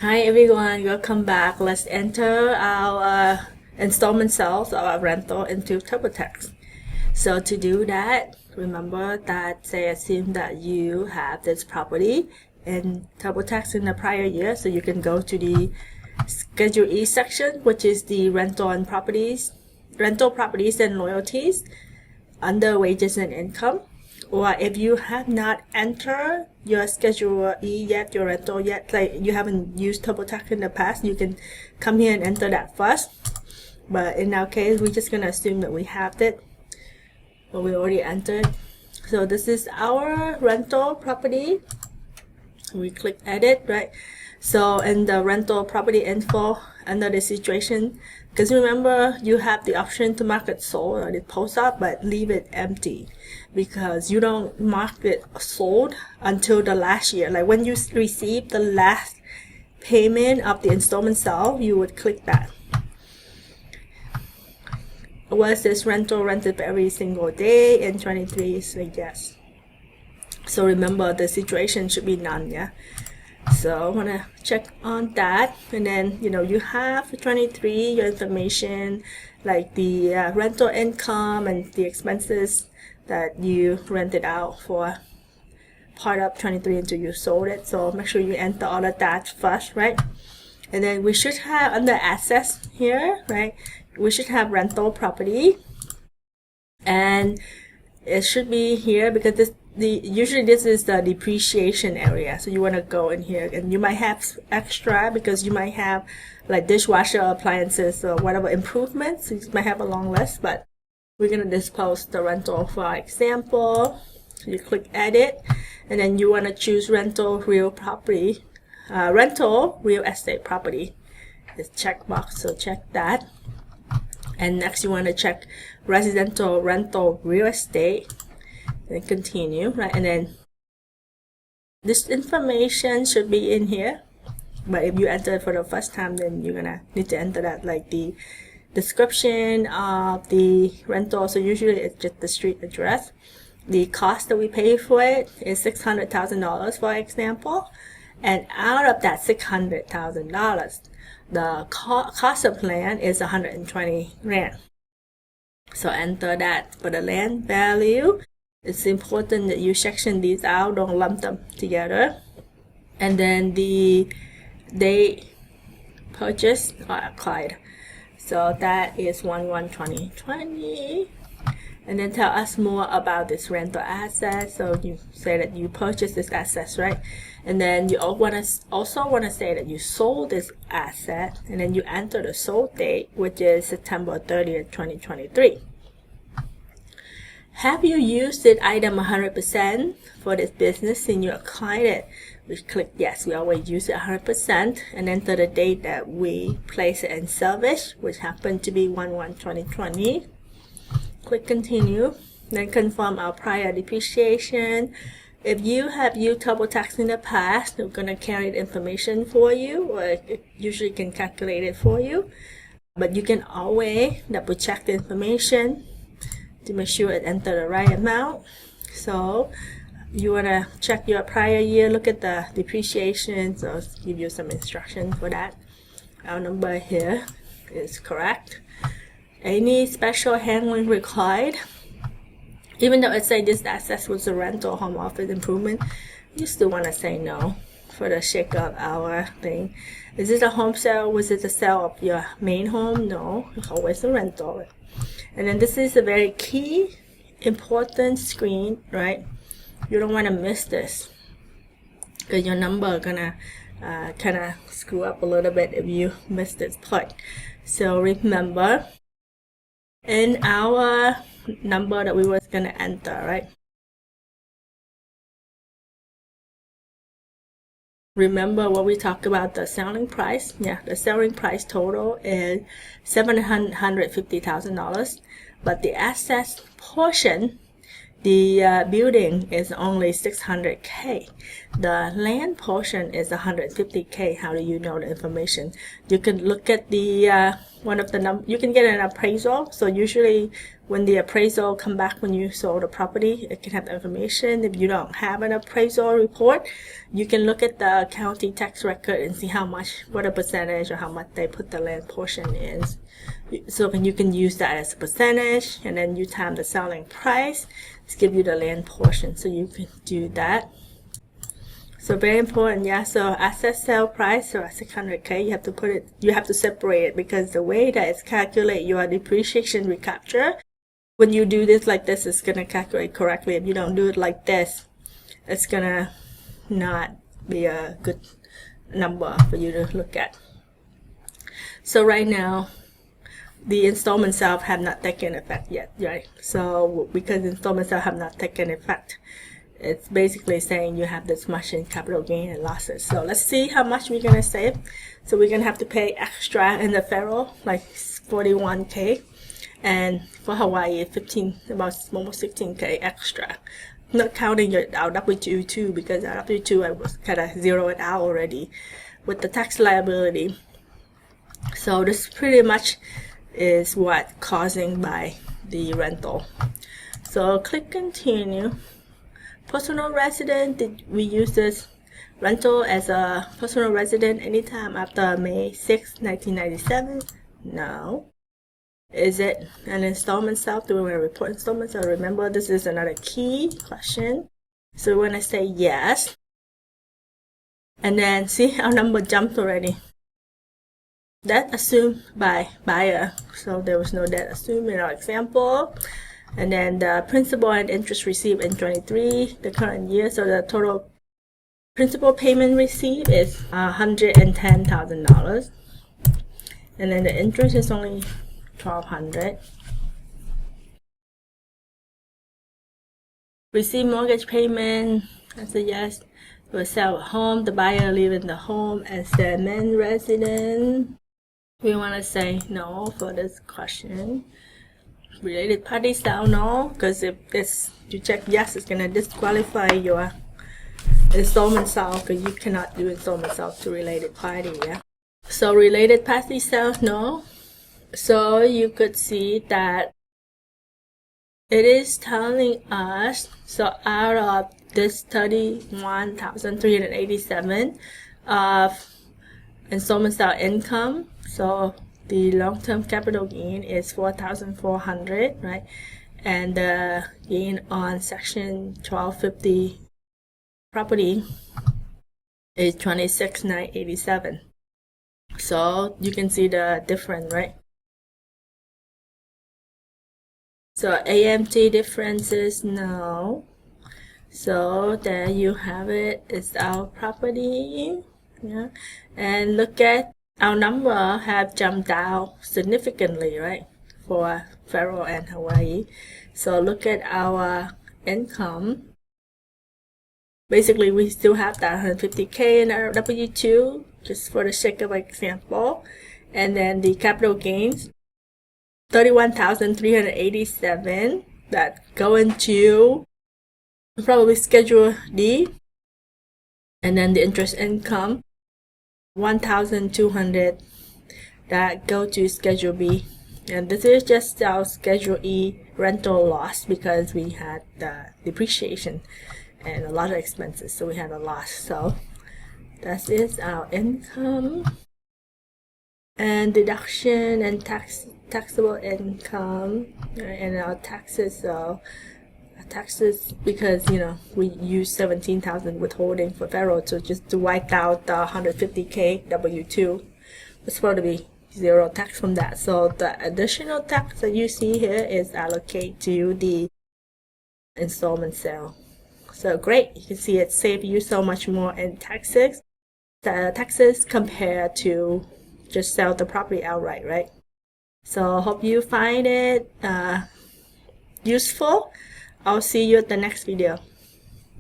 Hi everyone, welcome back. Let's enter our installment sales or our rental into TurboTax. So to do that, remember that assume that you have this property in TurboTax in the prior year, so you can go to the Schedule E section, which is the rental properties and loyalties under wages and income. Or if you have not entered your Schedule E yet, your rental yet, like you haven't used TurboTax in the past, you can come here and enter that first. But in our case, we're just going to assume that we have it, but we already entered. So this is our rental property. We click edit, right? So in the rental property info, under the situation, because remember you have the option to mark it sold or it post up, but leave it empty because you don't mark it sold until the last year. Like when you receive the last payment of the installment sale, you would click that. Was this rental rented every single day in 23? So yes. So remember the situation should be none, yeah. So I want to check on that, and then you have 23 your information like the rental income and the expenses that you rented out for part of 23 until you sold it. So make sure you enter all of that first, right? And then we should have under assets here, right, we should have rental property, and it should be here because usually this is the depreciation area, so you want to go in here, and you might have extra because you might have like dishwasher appliances or whatever improvements, so you might have a long list, but we're going to dispose the rental for example. So you click edit, and then you want to choose rental real estate property. It's checkbox, so check that. And next you want to check residential rental real estate, and continue, right? And then this information should be in here, but if you enter it for the first time, then you're gonna need to enter that, like the description of the rental. So usually it's just the street address. The cost that we pay for it is $600,000 for example, and out of that $600,000, the cost of land is 120 rand. So enter that. For the land value, it's important that you section these out, don't lump them together. And then the date purchased or acquired, so that is 1/1/2020. And then tell us more about this rental asset. So you say that you purchased this asset, right? And then you also want to say that you sold this asset, and then you enter the sold date, which is September 30th, 2023. Have you used this item 100% for this business and you acquired it? We click yes, we always use it 100%, and enter the date that we place it in service, which happened to be 1/1/2020. Click continue, then confirm our prior depreciation. If you have used TurboTax in the past, we're going to carry the information for you, or it usually can calculate it for you, but you can always double check the information to make sure it enter the right amount. So you want to check your prior year, look at the depreciation, so I'll give you some instruction for that. Our number here is correct. Any special handling required? Even though it says this asset was a rental home office improvement, you still want to say no for the sake of our thing. Is it a home sale? Was it a sale of your main home? No, it's always a rental. And then this is a very key, important screen, right? You don't want to miss this because your number gonna kind of screw up a little bit if you miss this part. So remember, in our number that we was gonna enter, right? Remember what we talked about, the selling price. Yeah, the selling price total is $750,000, but the assets portion, the building is only 600K. The land portion is 150K. How do you know the information? You can look at the one of the you can get an appraisal. So usually when the appraisal come back when you sold the property, it can have information. If you don't have an appraisal report, you can look at the county tax record and see how much, what a percentage or how much they put the land portion is. So you can use that as a percentage, and then you times the selling price to give you the land portion. So you can do that. So very important, yeah. So asset sale price, so at 600K, you have to put it, you have to separate it, because the way that it's calculate your depreciation recapture, when you do this like this, it's gonna calculate correctly. If you don't do it like this, it's gonna not be a good number for you to look at. So right now, the installment sale have not taken effect yet, right? So because installment sale have not taken effect, it's basically saying you have this much in capital gain and losses. So let's see how much we're gonna save. So we're gonna have to pay extra in the federal, like 41K, and for Hawaii, about almost 16K extra. Not counting our W-2 too, because our W-2 I was kind of zeroed out already with the tax liability. So this pretty much is what causing by the rental. So click continue. Personal resident, did we use this rental as a personal resident anytime after May 6, 1997? No. Is it an installment sale? Do we want to report installment sale? Remember, this is another key question. So we want to say yes. And then see our number jumped already. Debt assumed by buyer. So there was no debt assumed in our example. And then the principal and interest received in 23, the current year. So the total principal payment received is $110,000. And then the interest is only $1,200. Receive mortgage payment. That's a yes. We'll sell a home. The buyer live in the home as the main resident. We want to say no for this question. Related party sale, no, because if this you check yes, it's gonna disqualify your installment sale, because you cannot do installment sale to related party, yeah. So related party sale, no. So you could see that it is telling us, so out of this 31,387 of installment sale income, so the long-term capital gain is 4,400, right? And the gain on section 1250 property is 26,987. So you can see the difference, right? So AMT differences, no. So there you have it. It's our property, yeah. And look at our number have jumped down significantly, right, for Federal and Hawaii. So look at our income. Basically, we still have that 150K in our W-2, just for the sake of example. And then the capital gains, 31,387, that go into probably Schedule D. And then the interest income, 1,200 that go to Schedule B, and this is just our Schedule E rental loss, because we had the depreciation and a lot of expenses, so we had a loss. So that is our income and deduction and taxable income, and our taxes. So taxes, because we use 17,000 withholding for federal, so just to wipe out the 150K W-2, it's supposed to be zero tax from that. So the additional tax that you see here is allocated to the installment sale. So great, you can see it saved you so much more in taxes. The taxes compared to just sell the property outright, right? So hope you find it useful. I'll see you at the next video.